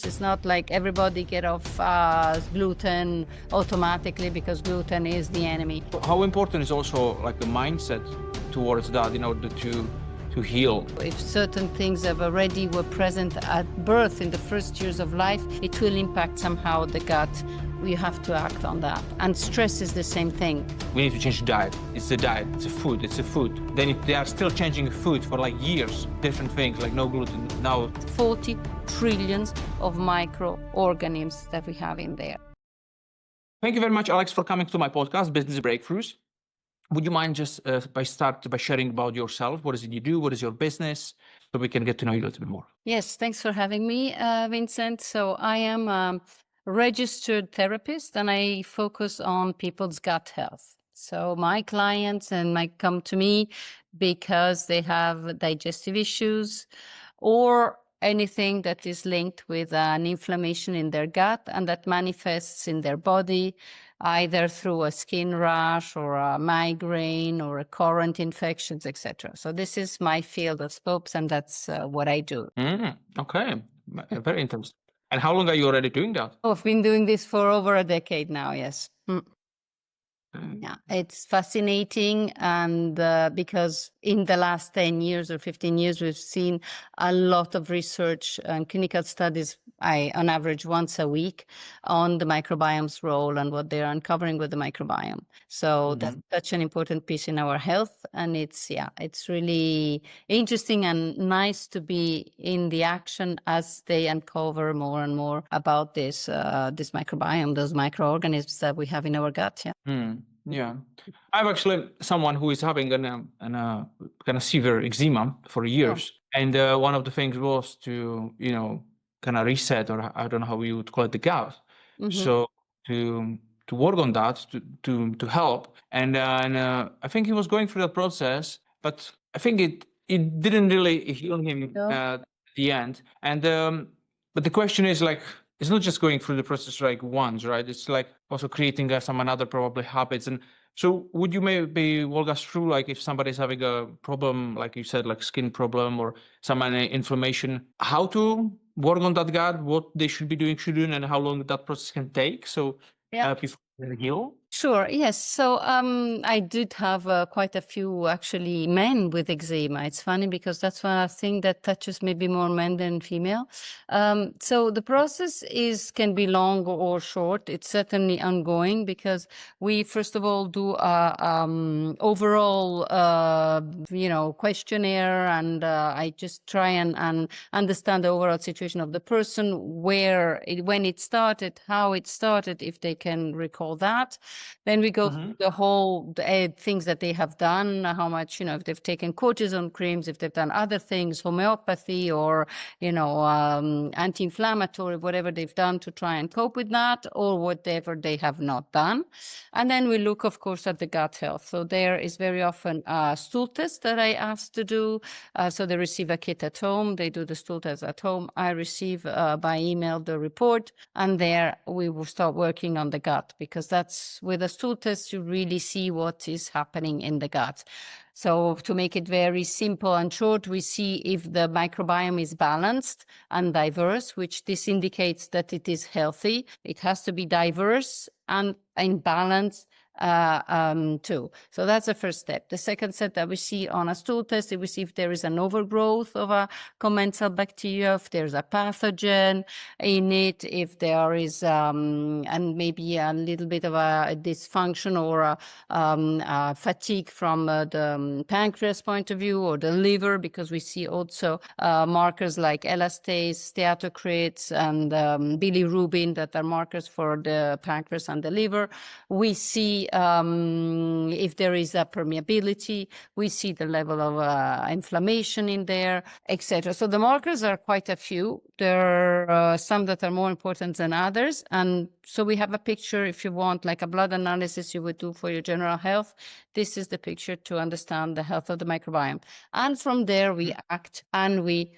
It's not like everybody get off gluten automatically because gluten is the enemy. How important is also like the mindset towards that in order to heal? If certain things have already were present at birth in the first years of life, it will impact somehow the gut. We have to act on that. And stress is the same thing. We need to change the diet. It's the diet, it's a food, it's a food. Then if they are still changing food for like years, different things like no gluten, now 40 trillions of microorganisms that we have in there. Thank you very much, Alex, for coming to my podcast, Business Breakthroughs. Would you mind just by sharing about yourself? What is it you do? What is your business? So we can get to know you a little bit more. Yes, thanks for having me, Vincent. So I am a registered therapist and I focus on people's gut health. So my clients might come to me because they have digestive issues or anything that is linked with an inflammation in their gut and that manifests in their body, either through a skin rash or a migraine or recurrent infections, etc. So this is my field of scopes, and that's what I do. Okay, very interesting. And how long are you already doing that? Oh, I've been doing this for over a decade now, yes. Yeah, it's fascinating. And because in the last 10 years or 15 years, we've seen a lot of research and clinical studies, on average once a week, on the microbiome's role and what they're uncovering with the microbiome. So that's such an important piece in our health. And it's really interesting and nice to be in the action as they uncover more and more about this microbiome, those microorganisms that we have in our gut. Yeah. Yeah, I have actually someone who is having an kind of severe eczema for years, and one of the things was to kind of reset, or I don't know how you would call it, the gut. So to work on that to help, and I think he was going through that process, but I think it didn't really heal him at the end. And but the question is like, it's not just going through the process like once, right? It's like also creating some another probably habits. And so would you maybe walk us through, like if somebody's having a problem, like you said, like skin problem or some inflammation, how to work on that gut, what they should be doing, shouldn't, and how long that process can take? So before they heal? Sure. Yes. So I did have quite a few actually men with eczema. It's funny because that's one thing that touches maybe more men than female. So the process can be long or short. It's certainly ongoing because we first of all do a overall questionnaire, and I just try and understand the overall situation of the person, when it started, how it started, if they can recall that. Then we go through the whole things that they have done, how much, if they've taken cortisone creams, if they've done other things, homeopathy or, anti-inflammatory, whatever they've done to try and cope with that, or whatever they have not done. And then we look, of course, at the gut health. So there is very often a stool test that I ask to do. So they receive a kit at home. They do the stool test at home. I receive by email the report, and there we will start working on the gut, because that's with a stool test, you really see what is happening in the gut. So to make it very simple and short, we see if the microbiome is balanced and diverse, which this indicates that it is healthy. It has to be diverse and in balance too. So that's the first step. The second step that we see on a stool test, we see if there is an overgrowth of a commensal bacteria, if there's a pathogen in it, if there is and maybe a little bit of a dysfunction or a fatigue from the pancreas point of view, or the liver, because we see also markers like elastase, steatocrits, and bilirubin that are markers for the pancreas and the liver. We see if there is a permeability, we see the level of inflammation in there, etc. So the markers are quite a few. There are some that are more important than others. And so we have a picture, if you want, like a blood analysis you would do for your general health. This is the picture to understand the health of the microbiome. And from there, we act and we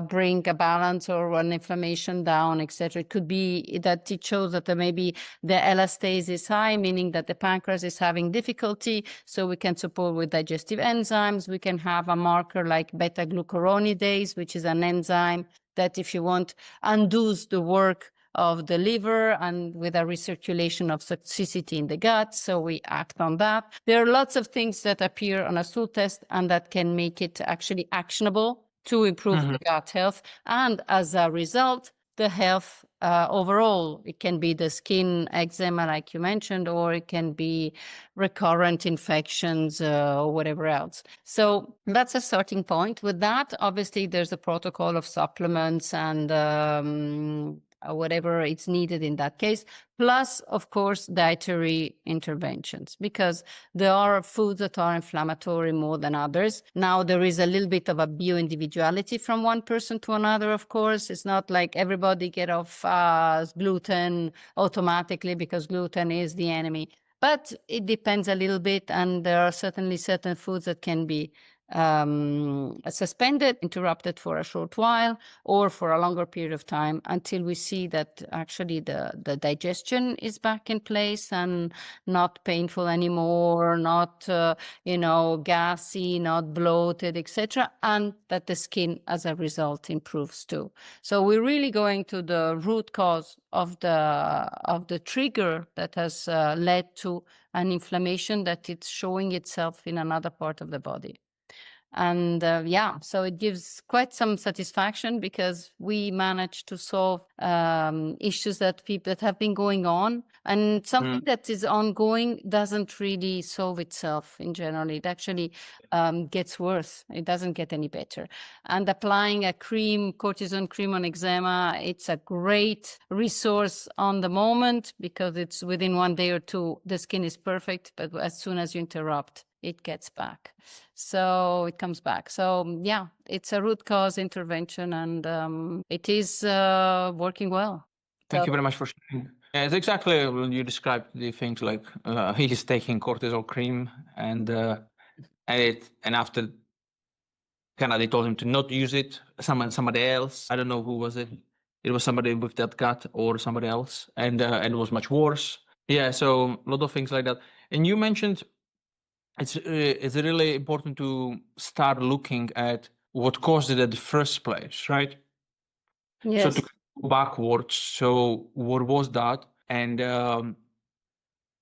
bring a balance or an inflammation down, etc. It could be that it shows that maybe the elastase is high, meaning that the pancreas is having difficulty. So we can support with digestive enzymes. We can have a marker like beta-glucuronidase, which is an enzyme that, if you want, undoes the work of the liver and with a recirculation of toxicity in the gut. So we act on that. There are lots of things that appear on a stool test and that can make it actually actionable to improve the gut health. And as a result, the health overall. It can be the skin eczema, like you mentioned, or it can be recurrent infections or whatever else. So that's a starting point. With that, obviously, there's a protocol of supplements and whatever it's needed in that case. Plus, of course, dietary interventions, because there are foods that are inflammatory more than others. Now, there is a little bit of a bio-individuality from one person to another, of course. It's not like everybody get off gluten automatically because gluten is the enemy. But it depends a little bit, and there are certainly certain foods that can be suspended, interrupted for a short while or for a longer period of time until we see that actually the digestion is back in place and not painful anymore, not gassy, not bloated, etc., and that the skin as a result improves too. So we're really going to the root cause of the trigger that has led to an inflammation that it's showing itself in another part of the body. And so it gives quite some satisfaction because we managed to solve issues that have been going on. And something that is ongoing doesn't really solve itself in general. It actually gets worse. It doesn't get any better. And applying a cream, cortisone cream on eczema, it's a great resource on the moment because it's within 1 day or two, the skin is perfect. But as soon as you interrupt, it gets back. So it comes back. So yeah, it's a root cause intervention, and it is working well. Thank you very much for sharing. Yeah, it's exactly when you described the things like he's taking cortisol cream and after kind of they told him to not use it. Somebody else, I don't know who was it. It was somebody with that gut or somebody else, and it was much worse. Yeah, so a lot of things like that. And you mentioned it's really important to start looking at what caused it at the first place, right? Yes. So to go backwards, so what was that? And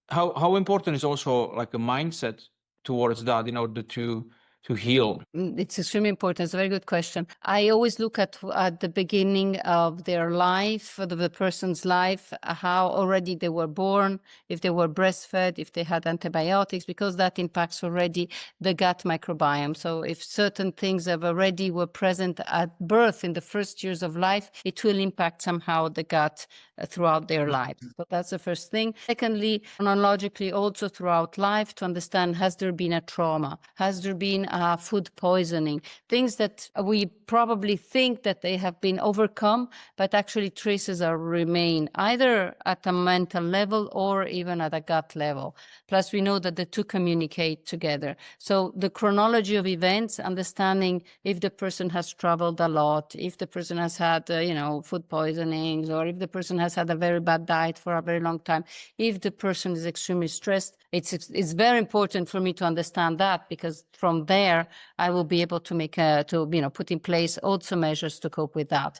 how important is also like a mindset towards that in order to heal? It's extremely important. It's a very good question. I always look at the beginning of their life, of the person's life, how already they were born, if they were breastfed, if they had antibiotics, because that impacts already the gut microbiome. So if certain things have already were present at birth in the first years of life, it will impact somehow the gut throughout their lives. So that's the first thing. Secondly, chronologically, also throughout life, to understand, has there been a trauma? Has there been food poisoning? Things that we probably think that they have been overcome, but actually traces are remain either at a mental level or even at a gut level. Plus, we know that the two communicate together. So the chronology of events, understanding if the person has traveled a lot, if the person has had, food poisonings, or if the person has had a very bad diet for a very long time, if the person is extremely stressed, it's very important for me to understand that, because from there I will be able to put in place also measures to cope with that.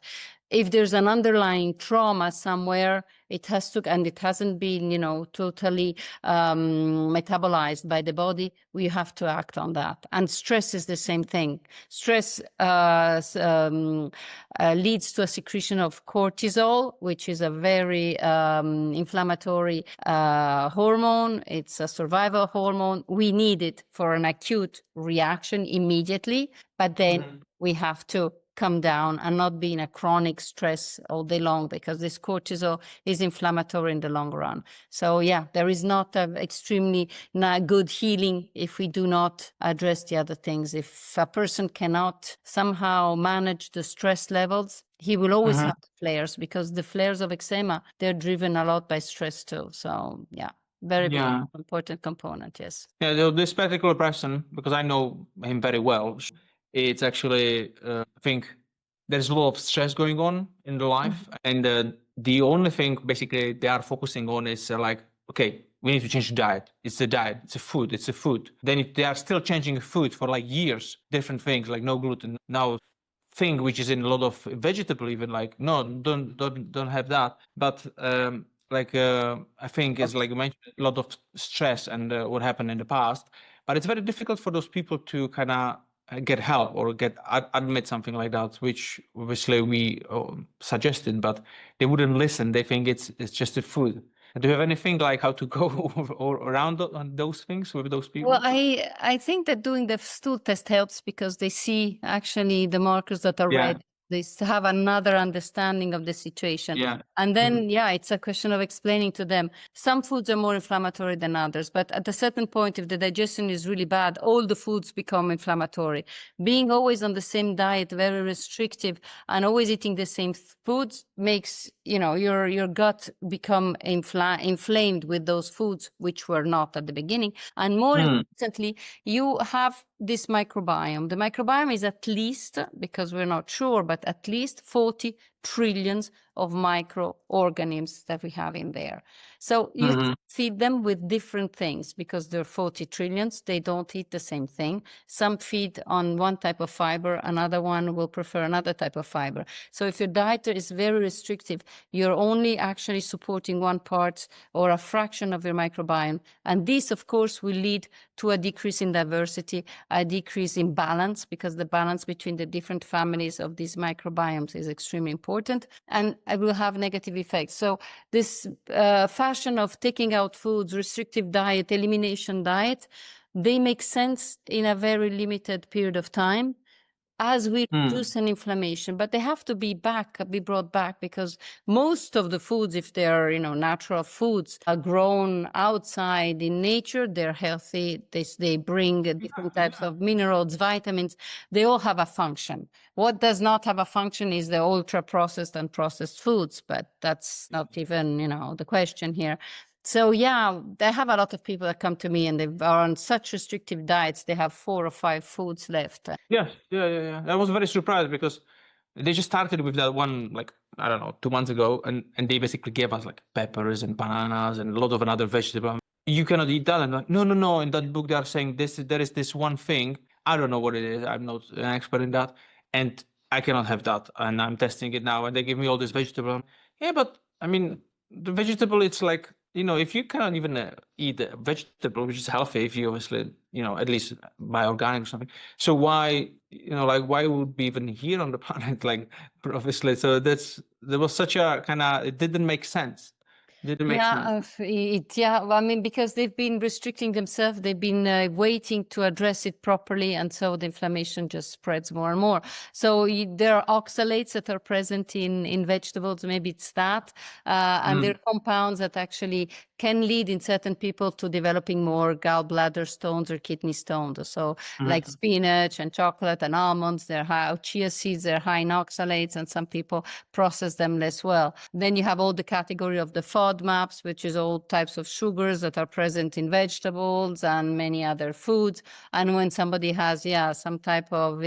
If there's an underlying trauma somewhere, it has to, and it hasn't been, totally metabolized by the body, we have to act on that. And stress is the same thing. Stress leads to a secretion of cortisol, which is a very inflammatory hormone. It's a survival hormone. We need it for an acute reaction immediately, but then we have to come down and not be in a chronic stress all day long, because this cortisol is inflammatory in the long run. So yeah, there is not an extremely good healing if we do not address the other things. If a person cannot somehow manage the stress levels, he will always have flares, because the flares of eczema, they're driven a lot by stress too. So yeah, very important component, yes. Yeah, this particular person, because I know him very well, it's actually, I think there's a lot of stress going on in the life. And the only thing basically they are focusing on is like, okay, we need to change the diet. It's the diet, it's a food. Then if they are still changing food for like years, different things like no gluten, now thing which is in a lot of vegetable, even like no, don't have that. But I think is like you mentioned, a lot of stress and what happened in the past. But it's very difficult for those people to kind of get help or admit something like that, which obviously we suggested, but they wouldn't listen. They think it's just a food. Do you have anything like how to go or around on those things with those people? Well, I think that doing the stool test helps because they see actually the markers that are Yeah. red. They have another understanding of the situation. Yeah. And then, yeah, it's a question of explaining to them. Some foods are more inflammatory than others, but at a certain point, if the digestion is really bad, all the foods become inflammatory. Being always on the same diet, very restrictive, and always eating the same foods makes, your gut become inflamed with those foods, which were not at the beginning. And more importantly, you have this microbiome. The microbiome is at least, because we're not sure, but at least 40 trillions of microorganisms that we have in there. So you feed them with different things because they're 40 trillions. They don't eat the same thing. Some feed on one type of fiber, another one will prefer another type of fiber. So if your diet is very restrictive, you're only actually supporting one part or a fraction of your microbiome. And this, of course, will lead to a decrease in diversity, a decrease in balance, because the balance between the different families of these microbiomes is extremely important, and it will have negative effects. So this fashion of taking out foods, restrictive diet, elimination diet, they make sense in a very limited period of time as we reduce an inflammation, but they have to be brought back, because most of the foods, if they're, natural foods, are grown outside in nature. They're healthy. They bring different types of minerals, vitamins. They all have a function. What does not have a function is the ultra processed and processed foods, but that's not even, the question here. So yeah, I have a lot of people that come to me and they are on such restrictive diets. They have 4 or 5 foods left. Yeah. I was very surprised because they just started with that one, like, I don't know, 2 months ago, and they basically gave us like peppers and bananas and a lot of another vegetable. You cannot eat that. And like, no. In that book, they are saying there is this one thing. I don't know what it is. I'm not an expert in that. And I cannot have that. And I'm testing it now. And they give me all this vegetable. Yeah, but I mean, the vegetable, it's like, if you cannot even eat a vegetable, which is healthy, if you obviously, at least buy organic or something. So why, why would be even here on the planet? Like, obviously, so there was such a kind of, it didn't make sense. Well, I mean, because they've been restricting themselves, they've been waiting to address it properly, and so the inflammation just spreads more and more. So there are oxalates that are present in vegetables, maybe it's that, and there are compounds that actually can lead in certain people to developing more gallbladder stones or kidney stones. So like spinach and chocolate and almonds, they're high, chia seeds, they're high in oxalates, and some people process them less well. Then you have all the category of the FODMAPs, which is all types of sugars that are present in vegetables and many other foods. And when somebody has, some type of,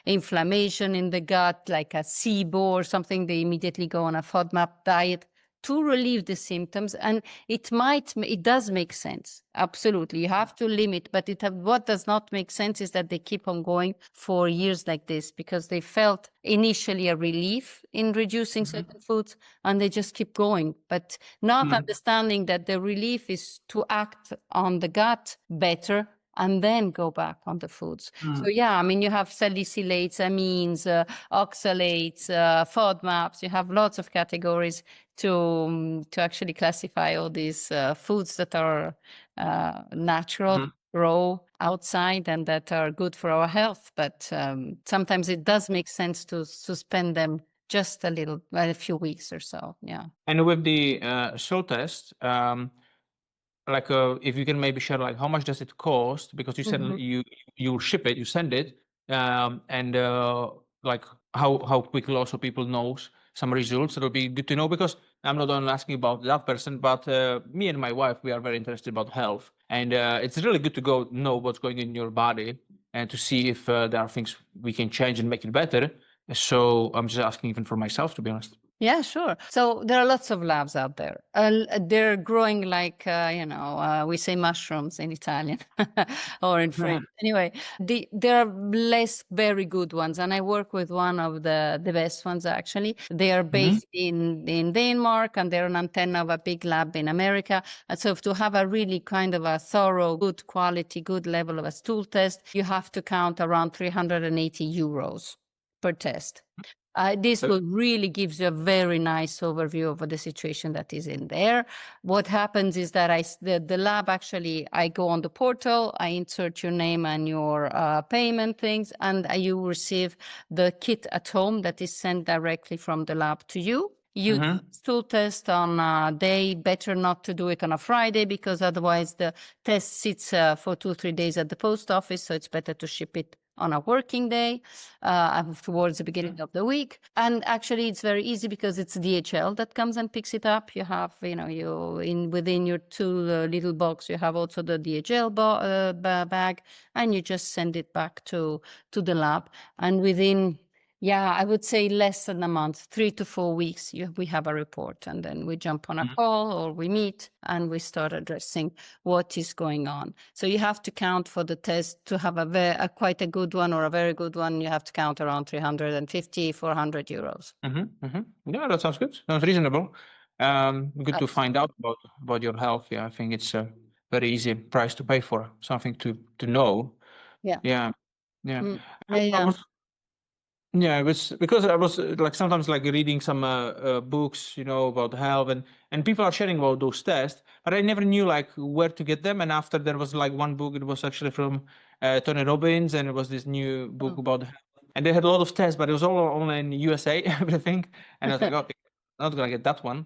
inflammation in the gut, like a SIBO or something, they immediately go on a FODMAP diet to relieve the symptoms. And it does make sense. Absolutely. You have to limit, but what does not make sense is that they keep on going for years like this, because they felt initially a relief in reducing certain foods, and they just keep going, but not understanding that the relief is to act on the gut better and then go back on the foods. So I mean, you have salicylates, amines, oxalates, FODMAPs. You have lots of categories to actually classify all these foods that are natural, raw, outside, and that are good for our health. But sometimes it does make sense to suspend them just a few weeks or so. Yeah. And with the soul test, if you can maybe share, like, how much does it cost? Because you said you ship it, you send it, and like how quickly also people knows some results. It'll be good to know, because I'm not only asking about that person, but me and my wife, we are very interested about health, and it's really good to go know what's going in your body and to see if there are things we can change and make it better. So I'm just asking even for myself, to be honest. Yeah, sure. So there are lots of labs out there. They're growing like, we say mushrooms in Italian or in French. Anyway, there are less very good ones. And I work with one of the best ones, actually. They are based in Denmark, and they're an antenna of a big lab in America. And so to have a really kind of a thorough, good quality, good level of a stool test, you have to count around 380 euros per test. This will really gives you a very nice overview of the situation that is in there. What happens is that the lab actually, I go on the portal, I insert your name and your payment things, and you receive the kit at home that is sent directly from the lab to you. You stool test on a day, better not to do it on a Friday, because otherwise the test sits for 2-3 days at the post office. So it's better to ship it on a working day towards the beginning of the week. And actually it's very easy because it's DHL that comes and picks it up. You have, within your two little box, you have also the DHL bag, and you just send it back to the lab. And within, I would say less than a month, 3 to 4 weeks, we have a report, and then we jump on a call or we meet and we start addressing what is going on. So you have to count for the test to have quite a good one or a very good one. You have to count around 350, 400 euros. Yeah, that sounds good. Sounds reasonable. Good to find out about your health. Yeah, I think it's a very easy price to pay for something to know. Yeah. Yeah. Yeah. Yeah, it was because I was like sometimes like reading some books, about health, and people are sharing about those tests, but I never knew like where to get them. And after there was like one book, it was actually from Tony Robbins, and it was this new book about health, and they had a lot of tests, but it was all only in USA, everything, and I was like, okay, not gonna get that one.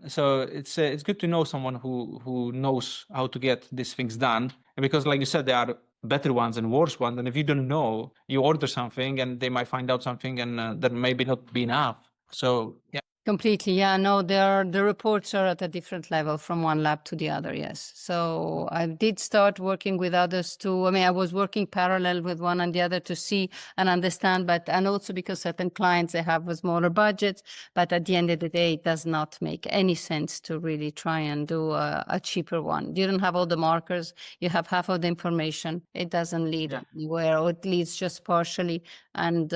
So it's good to know someone who knows how to get these things done, and because like you said, there are better ones and worse ones, and if you don't know, you order something and they might find out something, and that maybe not be enough. So yeah. Completely. Yeah, no, the reports are at a different level from one lab to the other. Yes. So I did start working with others too. I mean, I was working parallel with one and the other to see and understand, and also because certain clients, they have a smaller budget, but at the end of the day, it does not make any sense to really try and do a cheaper one. You don't have all the markers. You have half of the information. It doesn't lead anywhere, or it leads just partially. And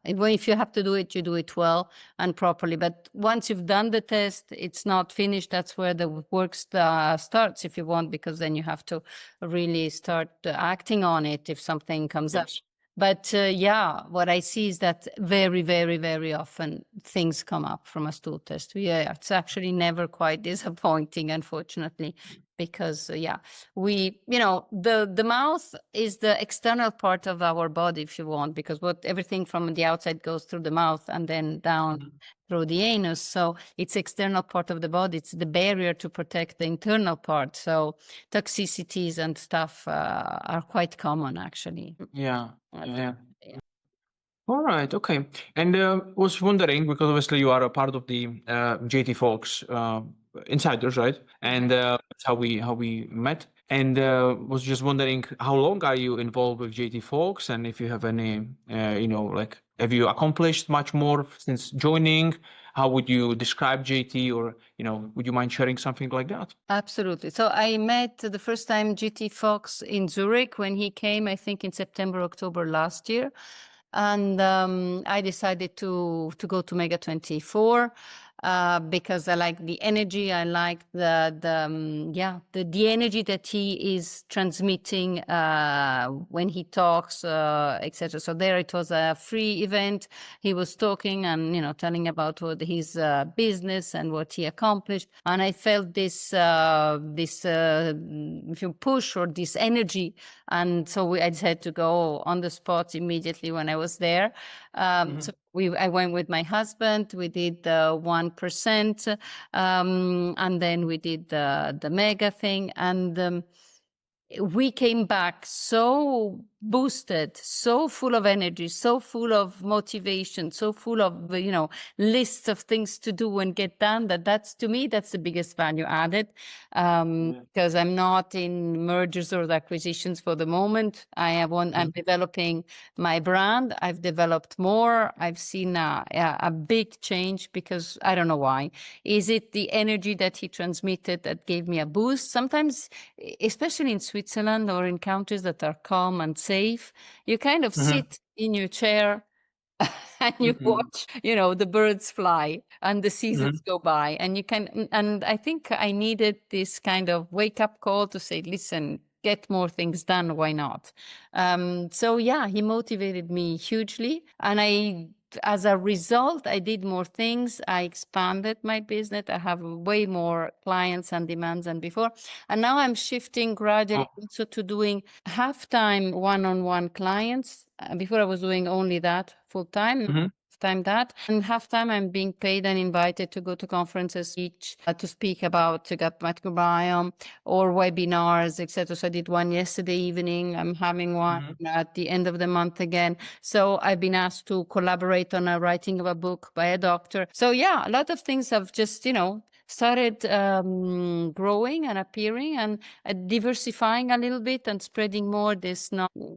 if you have to do it, you do it well and properly. But once you've done the test, it's not finished. That's where the work starts, if you want, because then you have to really start acting on it if something comes up. But what I see is that very, very, very often things come up from a stool test. Yeah, it's actually never quite disappointing, unfortunately, because the mouth is the external part of our body, if you want, because everything from the outside goes through the mouth and then down through the anus. So it's external part of the body. It's the barrier to protect the internal part. So toxicities and stuff are quite common, actually. Yeah. All right. Okay. And was wondering, because obviously you are a part of the JT Folks insiders, right? And that's how we met. And was just wondering, how long are you involved with JT Folks, and if you have any, have you accomplished much more since joining? How would you describe JT, or would you mind sharing something like that? Absolutely. So I met the first time JT Fox in Zurich when he came, I think in September, October last year. And I decided to go to Mega 24 because I like the energy. I like the energy that he is transmitting when he talks, etc. So there it was a free event. He was talking and telling about what his business and what he accomplished. And I felt this push or this energy, and so I decided to go on the spot immediately when I was there. So I went with my husband. We did the 1%, and then we did the mega thing. And we came back so boosted, so full of energy, so full of motivation, so full of, lists of things to do and get done, that's, to me, that's the biggest value added. Because I'm not in mergers or acquisitions for the moment. I'm developing my brand. I've developed more. I've seen a big change, because I don't know why. Is it the energy that he transmitted that gave me a boost? Sometimes, especially in Switzerland or in countries that are calm and safe, you kind of sit in your chair and you watch, the birds fly and the seasons go by, and I think I needed this kind of wake up call to say, listen, get more things done. Why not? So yeah, he motivated me hugely. And as a result, I did more things. I expanded my business. I have way more clients and demands than before. And now I'm shifting gradually also to doing half-time one-on-one clients. Before I was doing only that full-time. Time that, and half time I'm being paid and invited to go to conferences to speak about the gut microbiome or webinars, etc. So I did one yesterday evening. I'm having one at the end of the month again. So I've been asked to collaborate on a writing of a book by a doctor. So yeah, a lot of things have just, started growing and appearing and diversifying a little bit and spreading more this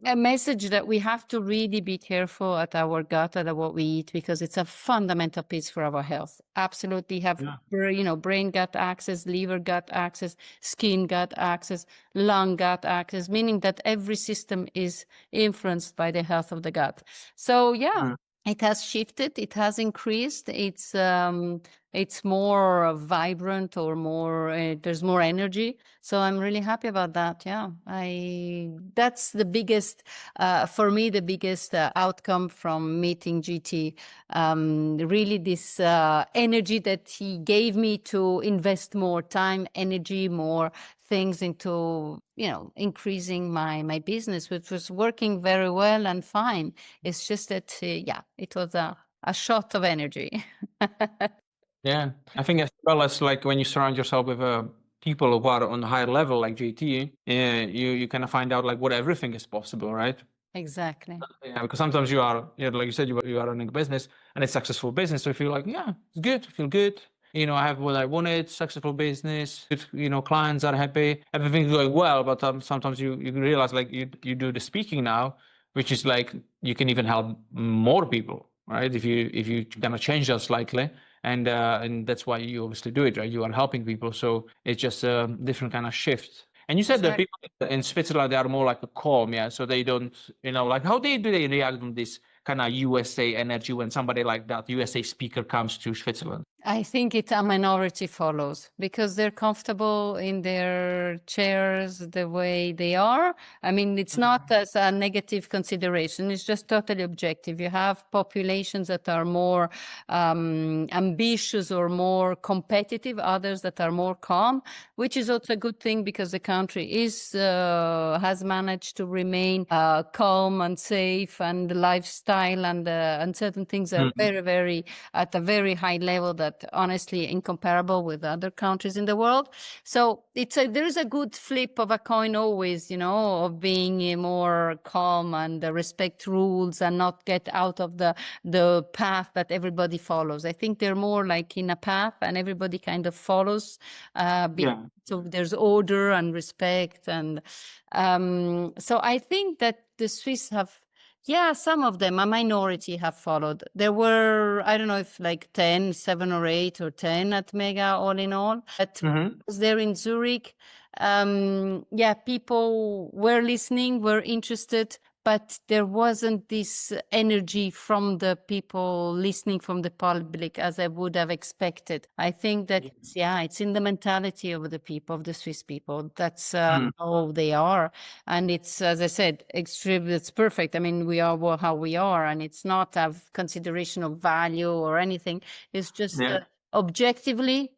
a message that we have to really be careful at our gut, at what we eat, because it's a fundamental piece for our health. Absolutely have, brain gut access, liver gut access, skin gut access, lung gut access, meaning that every system is influenced by the health of the gut. So yeah, it has shifted, it has increased, it's more vibrant or more, there's more energy. So I'm really happy about that. Yeah, that's the biggest, for me, the biggest outcome from meeting GT. Really this energy that he gave me to invest more time, energy, more things into, increasing my business, which was working very well and fine. It's just that, it was a shot of energy. Yeah, I think as well as like when you surround yourself with people who are on a higher level like JT, you kind of find out like what everything is possible, right? Exactly. Yeah, because sometimes you are, like you said, you are running a business and it's successful business, so you feel like, yeah, it's good, I feel good. I have what I wanted, successful business, good, clients are happy, everything's going well. But sometimes you realize like you do the speaking now, which is like you can even help more people, right? If you kind of change that slightly, and that's why you obviously do it, right? You are helping people, so it's just a different kind of shift. And you said that people in Switzerland, they are more like a calm, yeah. So they don't, like how do they react on this kind of USA energy when somebody like that USA speaker comes to Switzerland? I think it's a minority follows because they're comfortable in their chairs the way they are. I mean, it's not as a negative consideration. It's just totally objective. You have populations that are more ambitious or more competitive, others that are more calm, which is also a good thing because the country has managed to remain calm and safe, and the lifestyle and certain things are very, very at a very high level that honestly incomparable with other countries in the world. So there is a good flip of a coin always, of being more calm and respect rules and not get out of the path that everybody follows. I think they're more like in a path and everybody kind of follows. So there's order and respect. And so I think that the Swiss have, some of them, a minority, have followed. There were, I don't know if like 10, 7 or 8 or 10 at Mega all in all. But was there in Zurich. People were listening, were interested, but there wasn't this energy from the people listening, from the public, as I would have expected. I think that, it's in the mentality of the people, of the Swiss people. That's how they are. And it's, as I said, extreme. It's perfect. I mean, we are how we are, and it's not a consideration of value or anything. It's just objectively,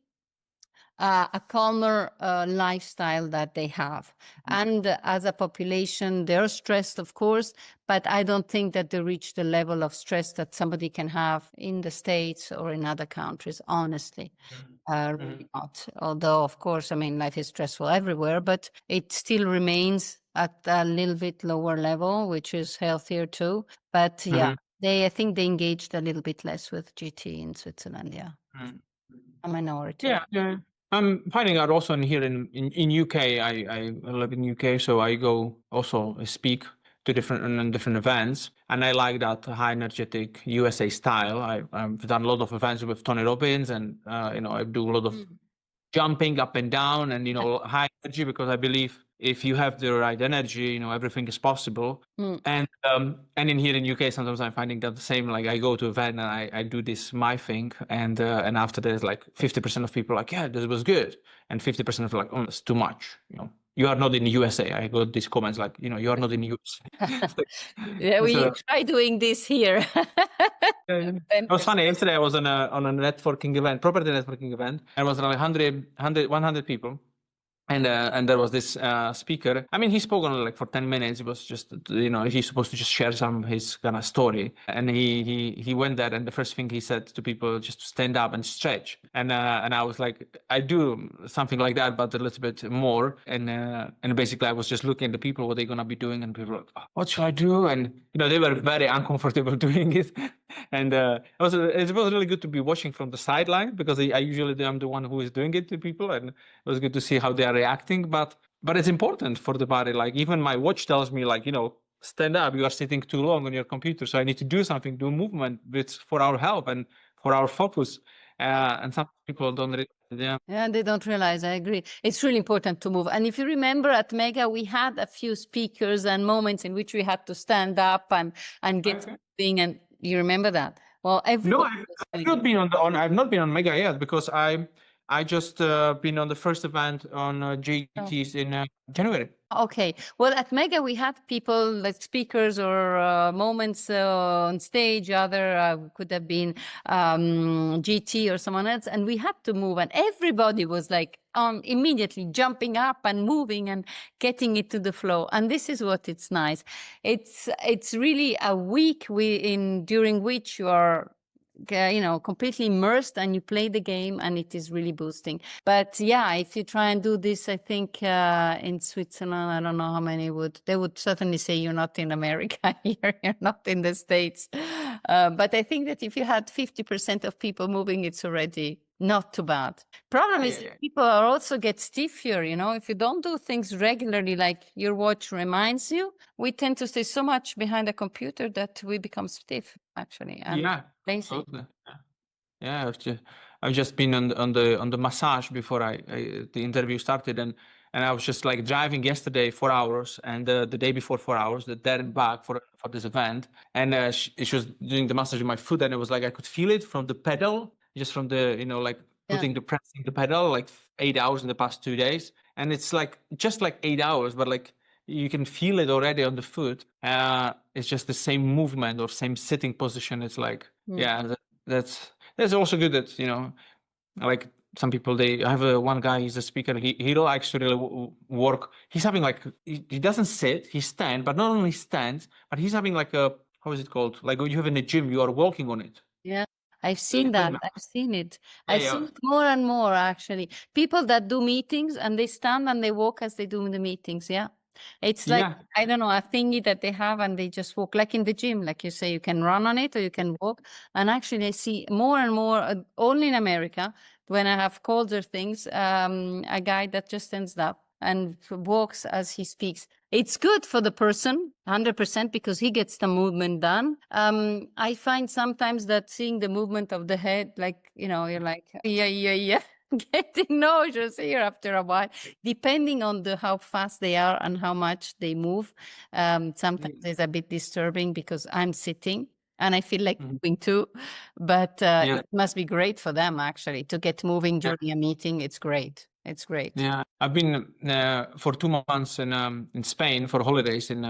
a calmer lifestyle that they have. And as a population, they're stressed, of course, but I don't think that they reach the level of stress that somebody can have in the States or in other countries, honestly. Really not. Although, of course, I mean, life is stressful everywhere, but it still remains at a little bit lower level, which is healthier too. But yeah, I think they engaged a little bit less with GT in Switzerland. Yeah, a minority. Yeah, yeah. I'm finding out also here in UK. I live in UK, so I go also speak to different events, and I like that high energetic USA style. I've done a lot of events with Tony Robbins, and I do a lot of jumping up and down, and high energy, because I believe if you have the right energy, everything is possible. And in here in UK, sometimes I'm finding that the same. Like, I go to an event and I do this my thing, and after there's like 50% of people like, yeah, this was good, and 50% of like, oh, it's too much. You are not in the USA. I got these comments like, you are not in the USA. Yeah, we try doing this here. It was funny. Yesterday I was on a networking event, property networking event. And it was like 100 people. And there was this speaker. I mean, he spoke on like for 10 minutes. It was just, he's supposed to just share some of his kind of story. And he went there, and the first thing he said to people, just to stand up and stretch. And I was like, I do something like that, but a little bit more. And basically I was just looking at the people, what they're gonna be doing, and people were like, oh, what should I do? And they were very uncomfortable doing it. And it was really good to be watching from the sideline, because I usually am the one who is doing it to people, and it was good to see how they are reacting. But it's important for the body. Like, even my watch tells me, like, stand up, you are sitting too long on your computer, so I need to do something, do movement. It's for our health and for our focus. And some people don't really, yeah, they don't realize. I agree. It's really important to move. And if you remember, at Mega, we had a few speakers and moments in which we had to stand up and get moving. And you remember that? Well, no, I've not been I've not been on Mega yet, because I just been on the first event on JTs in January. Okay. Well, at Mega, we had people like speakers or moments on stage. Other could have been GT or someone else. And we had to move. And everybody was like immediately jumping up and moving and getting it to the flow. And this is what it's nice. It's really a week during which you are completely immersed and you play the game, and it is really boosting. But yeah, if you try and do this, I think in Switzerland, I don't know how many they would certainly say you're not in America here, you're not in the States. But I think that if you had 50% of people moving, it's already not too bad. Problem is that people are also get stiffer, if you don't do things regularly, like your watch reminds you, we tend to stay so much behind a computer that we become stiff, actually. And lazy. Absolutely. Yeah, I've just been on the massage before the interview started, and I was just like driving yesterday 4 hours, and the day before 4 hours, there and back for this event, and she was doing the massage in my foot, and it was like I could feel it from the pedal, just from the like pressing the pedal, like 8 hours in the past 2 days, and it's like just like 8 hours, but like you can feel it already on the foot. It's just the same movement or same sitting position. It's like that's also good that like some people, I have one guy, he's a speaker, he likes to really work. He's having like he doesn't sit, he stands, but not only stands, but he's having like how is it called, like when you have in the gym, you are walking on it. Yeah, I've seen that. I've seen it. I've seen it more and more, actually. People that do meetings and they stand and they walk as they do in the meetings. Yeah. It's like, I don't know, a thingy that they have and they just walk, like in the gym, like you say, you can run on it or you can walk. And actually, I see more and more, only in America, when I have calls or things, a guy that just stands up and walks as he speaks. It's good for the person, 100%, because he gets the movement done. I find sometimes that seeing the movement of the head, like, you're like, yeah. Getting nauseous here after a while, depending on how fast they are and how much they move. Sometimes it's a bit disturbing because I'm sitting and I feel like moving too. But it must be great for them, actually, to get moving during a meeting. It's great. It's great. Yeah, I've been for 2 months in Spain for holidays in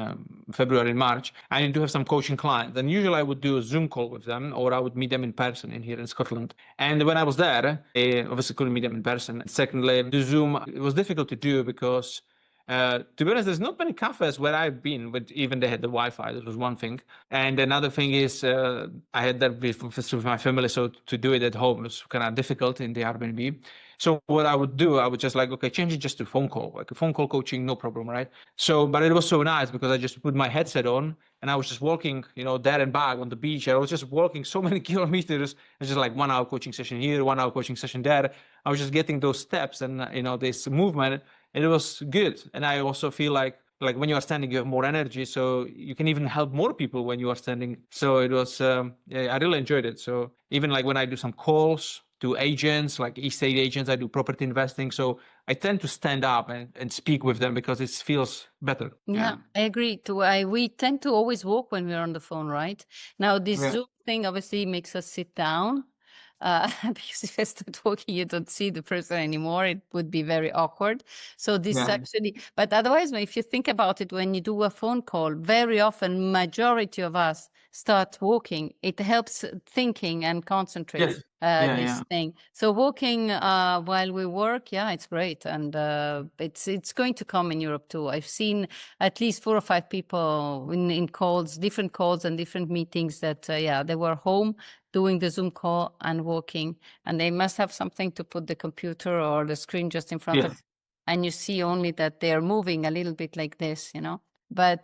February and March. I do have some coaching clients, and usually I would do a Zoom call with them, or I would meet them in person in here in Scotland. And when I was there, I obviously couldn't meet them in person. Secondly, the Zoom it was difficult to do because. To be honest, there's not many cafes where I've been, but even they had the Wi-Fi. That was one thing. And another thing is I had that with my family, so to do it at home was kind of difficult in the Airbnb. So what I would do, I would just like, okay, change it just to phone call, like a phone call coaching, no problem, right? So, but it was so nice because I just put my headset on and I was just walking, there and back on the beach. I was just walking so many kilometers. It's just like 1 hour coaching session here, 1 hour coaching session there. I was just getting those steps and, this movement, and it was good. And I also feel like when you are standing, you have more energy, so you can even help more people when you are standing. So it was, I really enjoyed it. So even like when I do some calls to agents, like estate agents, I do property investing. So I tend to stand up and speak with them because it feels better. Yeah, I agree too. We tend to always walk when we're on the phone, right? Now, this Zoom thing obviously makes us sit down. Because if I start walking, you don't see the person anymore. It would be very awkward. So this actually, but otherwise, if you think about it, when you do a phone call, very often, majority of us start walking. It helps thinking and concentrate. This thing. So walking while we work, it's great, and it's going to come in Europe too. I've seen at least 4 or 5 people in calls, different calls and different meetings that they were home doing the Zoom call and walking, and they must have something to put the computer or the screen just in front of, and you see only that they're moving a little bit like this, But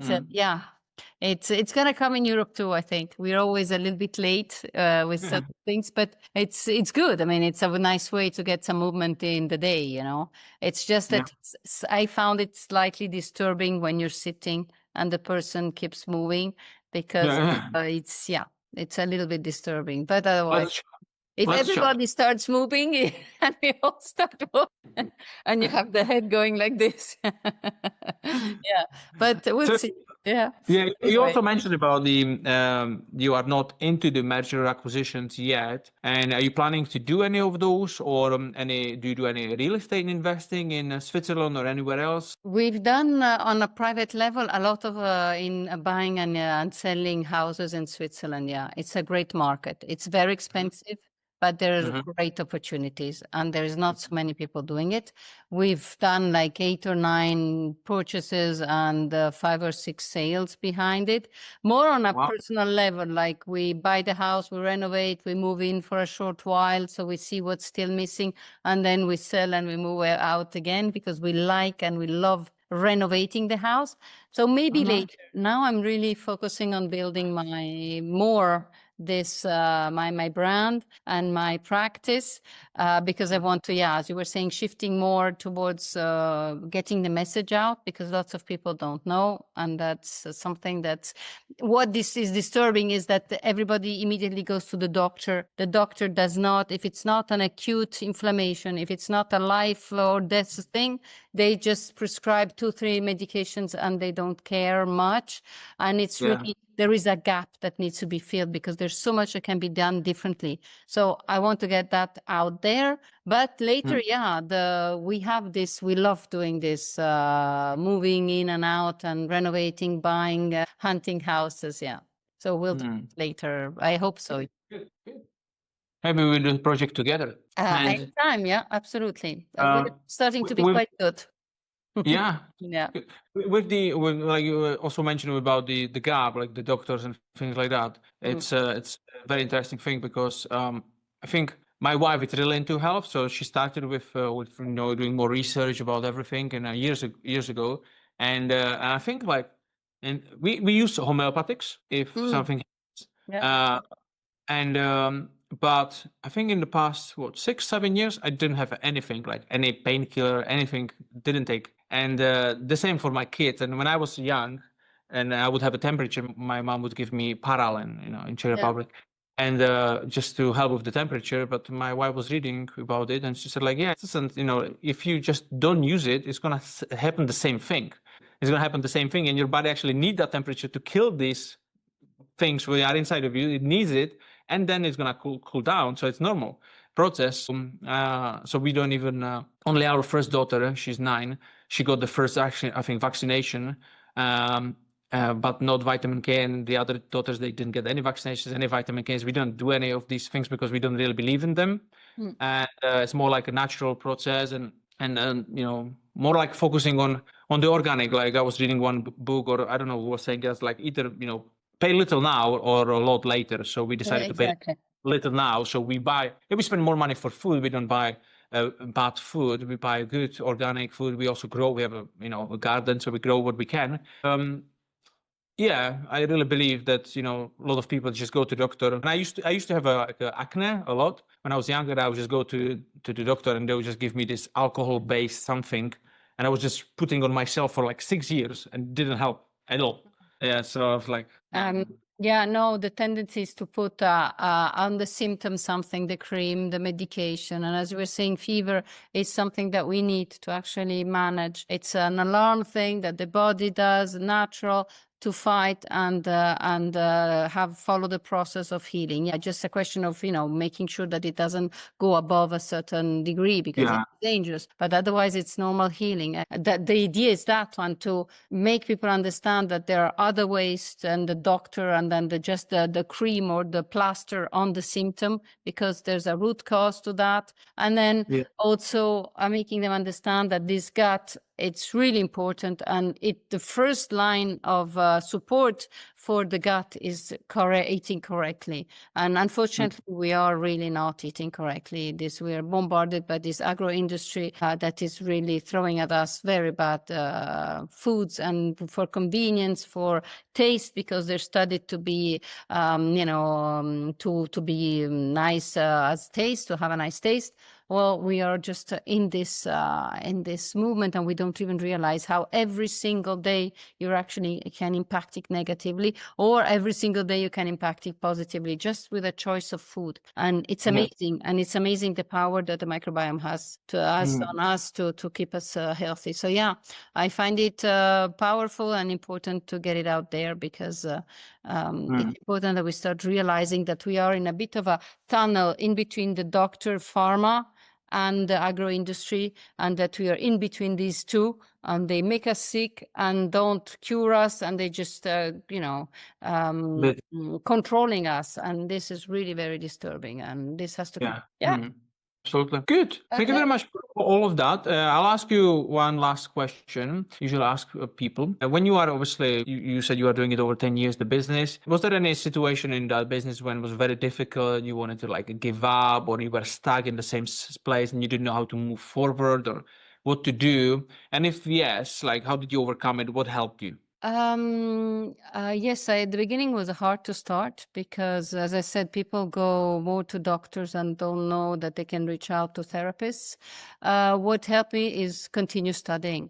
it's gonna come in Europe too. I think we're always a little bit late with certain things, but it's good. I mean, it's a nice way to get some movement in the day. It's just that I found it slightly disturbing when you're sitting and the person keeps moving because it's a little bit disturbing. But otherwise, if everybody starts moving and we all start walking, and you have the head going like this, but we'll see. Yeah. You also mentioned about the you are not into the merger acquisitions yet, and are you planning to do any of those, or do you do any real estate investing in Switzerland or anywhere else? We've done on a private level a lot of in buying and selling houses in Switzerland. Yeah, it's a great market. It's very expensive, but there are great opportunities, and there is not so many people doing it. We've done like 8 or 9 purchases and 5 or 6 sales behind it. More on a personal level, like we buy the house, we renovate, we move in for a short while, so we see what's still missing, and then we sell and we move out again because we like and we love renovating the house. So maybe later. Now I'm really focusing on building my brand and my practice because I want to, as you were saying, shifting more towards getting the message out, because lots of people don't know, and that's something that's what this is disturbing, is that everybody immediately goes to the doctor. The doctor does not, if it's not an acute inflammation, if it's not a life or death thing, they just prescribe 2-3 medications and they don't care much. And it's really, there is a gap that needs to be filled because there's so much that can be done differently. So I want to get that out there. But later, we have this, we love doing this, moving in and out and renovating, buying, hunting houses. Yeah. So we'll do it later. I hope so. Good. Maybe we'll do a project together. Anytime. Yeah, absolutely. We're starting to be quite good. Yeah. With like you also mentioned about the gap, like the doctors and things like that. It's a very interesting thing because I think my wife is really into health, so she started with doing more research about everything and years ago, and I think and we use homeopathics if something happens. But I think in the past 6-7 years I didn't have anything, like any painkiller, anything, didn't take. And the same for my kids. And when I was young and I would have a temperature, my mom would give me Paralen, in Czech Republic, and just to help with the temperature. But my wife was reading about it and she said, like, listen, if you just don't use it, it's going to happen the same thing. It's going to happen the same thing, and your body actually needs that temperature to kill these things which are inside of you. It needs it, and then it's going to cool down. So it's normal. process. So we don't even, only our first daughter, she's 9, she got the first, actually, I think, vaccination, but not vitamin K, and the other daughters, they didn't get any vaccinations, any vitamin Ks. We don't do any of these things because we don't really believe in them. And it's more like a natural process, and more like focusing on the organic. Like I was reading one book, or I don't know who was saying that's like either pay little now or a lot later. So we decided to pay little now. So we spend more money for food. We don't buy bad food. We buy good organic food. We also grow. We have a garden, so we grow what we can. Yeah, I really believe that a lot of people just go to the doctor. And I used to have acne a lot when I was younger. I would just go to the doctor, and they would just give me this alcohol-based something, and I was just putting on myself for like 6 years, and it didn't help at all. Yeah, so I was like, yeah, no, the tendency is to put on the symptom something, the cream, the medication. And as you were saying, fever is something that we need to actually manage. It's an alarm thing that the body does, natural, to fight and follow the process of healing. Yeah, just a question of making sure that it doesn't go above a certain degree, because it's dangerous. But otherwise, it's normal healing. That the idea is that one, to make people understand that there are other ways than the doctor and then just the cream or the plaster on the symptom, because there's a root cause to that. And then also making them understand that this gut, it's really important, and the first line of support for the gut is eating correctly. And unfortunately, we are really not eating correctly. We are bombarded by this agro industry that is really throwing at us very bad foods, and for convenience, for taste, because they're studied to be, to be nice as taste, to have a nice taste. Well, we are just in this movement, and we don't even realize how every single day you actually can impact it negatively, or every single day you can impact it positively, just with a choice of food. And it's amazing, and it's amazing the power that the microbiome has on us to keep us healthy. So yeah, I find it powerful and important to get it out there, because it's important that we start realizing that we are in a bit of a tunnel in between the doctor, pharma, and the agro industry, and that we are in between these two, and they make us sick and don't cure us, and they just controlling us, and this is really very disturbing, and this has to Absolutely. Good. Thank you very much for all of that. I'll ask you one last question. Usually ask people. When you are, obviously, you said you are doing it over 10 years, the business. Was there any situation in that business when it was very difficult, you wanted to give up, or you were stuck in the same place and you didn't know how to move forward or what to do? And if yes, how did you overcome it? What helped you? Yes, at the beginning was hard to start, because, as I said, people go more to doctors and don't know that they can reach out to therapists. What helped me is continue studying.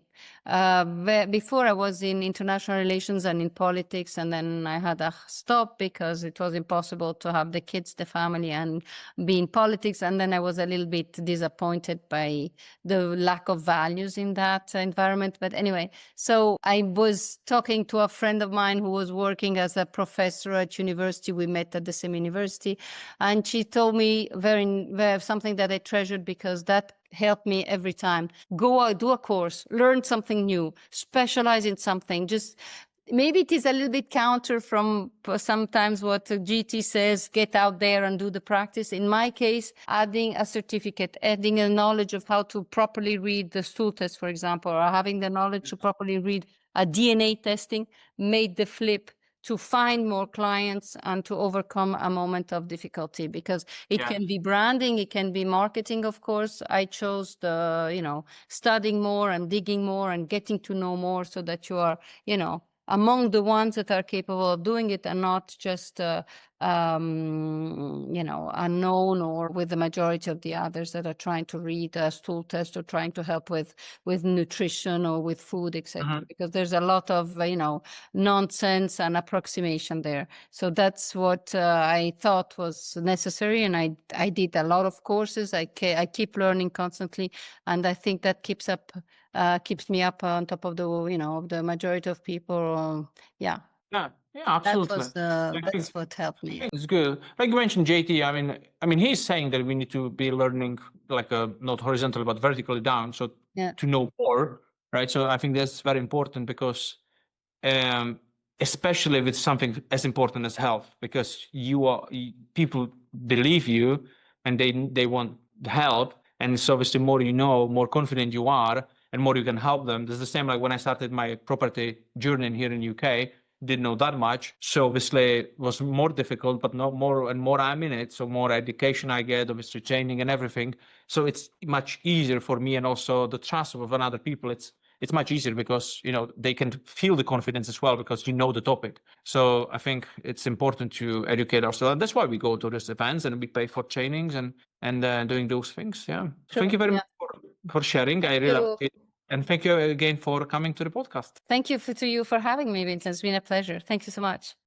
Before, I was in international relations and in politics, and then I had a stop because it was impossible to have the kids, the family, and be in politics. And then I was a little bit disappointed by the lack of values in that environment. But anyway, so I was talking to a friend of mine who was working as a professor at university. We met at the same university, and she told me very something that I treasured, because that helped me every time. Go out, do a course, learn something new, specialize in something. Just maybe it is a little bit counter from sometimes what GT says, get out there and do the practice. In my case, adding a certificate, adding a knowledge of how to properly read the stool test, for example, or having the knowledge to properly read a DNA testing, made the flip to find more clients and to overcome a moment of difficulty, because it can be branding, it can be marketing, of course. I chose the, studying more and digging more and getting to know more, so that you are, among the ones that are capable of doing it, and not just, unknown, or with the majority of the others that are trying to read a stool test, or trying to help with nutrition or with food, etc. Because there's a lot of, nonsense and approximation there. So that's what I thought was necessary, and I did a lot of courses. I keep learning constantly, and I think that keeps me up on top of the of the majority of people. Yeah. Yeah, That absolutely. was that's what helped me. It's good. Like you mentioned, JT. I mean, he's saying that we need to be learning like not horizontally but vertically down, so Yeah. to know more, right? So I think that's very important because, especially with something as important as health, because people believe you and they want help, and so obviously more you know, more confident you are, and more you can help them. It's the same like when I started my property journey here in UK. Didn't know that much, so obviously it was more difficult, but no more and more I'm in it, so more education I get, obviously training and everything, so it's much easier for me, and also the trust of other people, it's much easier because they can feel the confidence as well because you know the topic. So I think it's important to educate ourselves, and that's why we go to these events and we pay for trainings and doing those things. Yeah. Sure. Thank you very Yeah. much for sharing. I really appreciate it. And thank you again for coming to the podcast. Thank you to you for having me, Vincent. It's been a pleasure. Thank you so much.